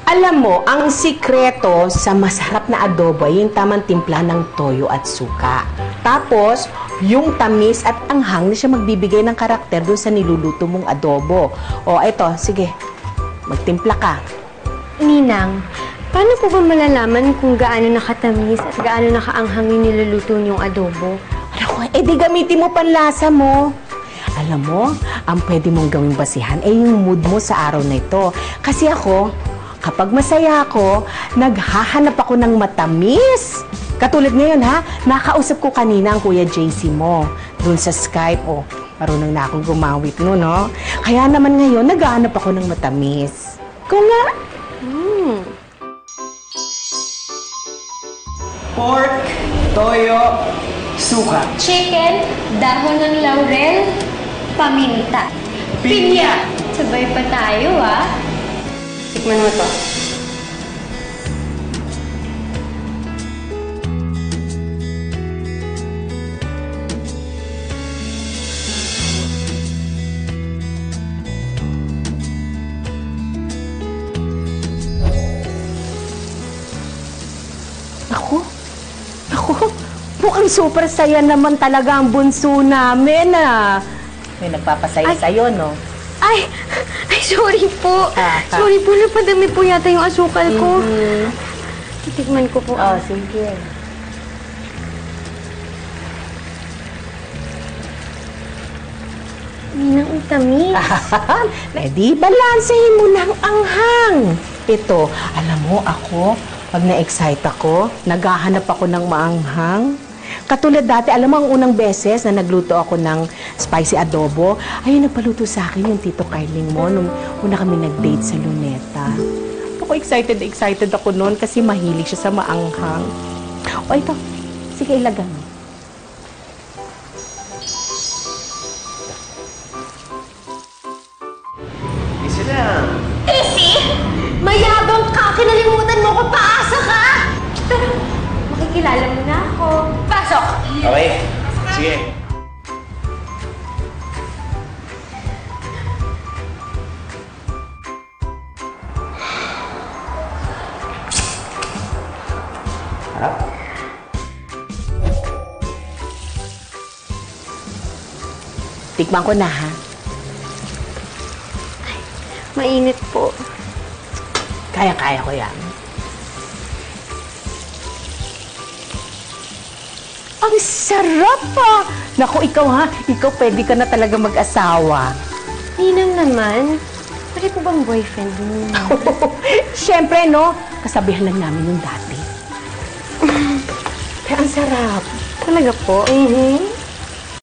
Alam mo, ang sikreto sa masarap na adobo ay yung tamang timpla ng toyo at suka. Tapos, yung tamis at anghang na siya magbibigay ng karakter doon sa niluluto mong adobo. O, eto, sige, magtimpla ka. Ninang, paano po ba malalaman kung gaano nakatamis at gaano nakaanghang yung niluluto niyong adobo? Ano, di gamitin mo panlasa mo. Alam mo, ang pwede mong gawing basihan ay yung mood mo sa araw na ito. Kasi ako, kapag masaya ako, naghahanap ako ng matamis. Katulad ngayon ha, nakausap ko kanina ang Kuya JC mo doon sa Skype. Oh, marunong na akong gumawit no, no? Kaya naman ngayon, naghahanap ako ng matamis. Ikaw nga. Pork, toyo, suka. Chicken, dahon ng laurel, paminta. Pinya! Sabay pa tayo, ah. Tikman mo to. Ako, mukhang super saya naman talaga ang bunso namin, ah. May nagpapasaya sa'yo, no? Ay, sorry po. Sorry po, napadami po yata yung asukal ko. Titikman ko po. Oh, sige. Ninang, ang tamis. Di balansehin mo ng anghang. Ito, alam mo ako, pag na-excite ako, naghahanap ako ng maanghang. Katulad dati, alam mo ang unang beses na nagluto ako ng spicy adobo, ayun, nagpaluto sa akin yung Tito Carling mo nung una kami nag-date sa Luneta. Ako excited ako noon kasi mahilig siya sa maanghang. O ito, sige ilagay mo. Easy lang. Easy? Mayabang ka! Kinalimutan mo ko! Paasa ka! Pero, makikilala mo na ako. Pasok! Okay. Sige. Harap. Tikman ko na, ha? Mainit po. Kaya-kaya ko yan. Ang sarap pa! Naku, ikaw ha, ikaw pwede ka na talaga mag-asawa. Ninang naman, pwede po bang boyfriend mo? Siyempre, no? Kasabihan lang namin yung dati. Kaya ang sarap. Talaga po? Mm-hmm.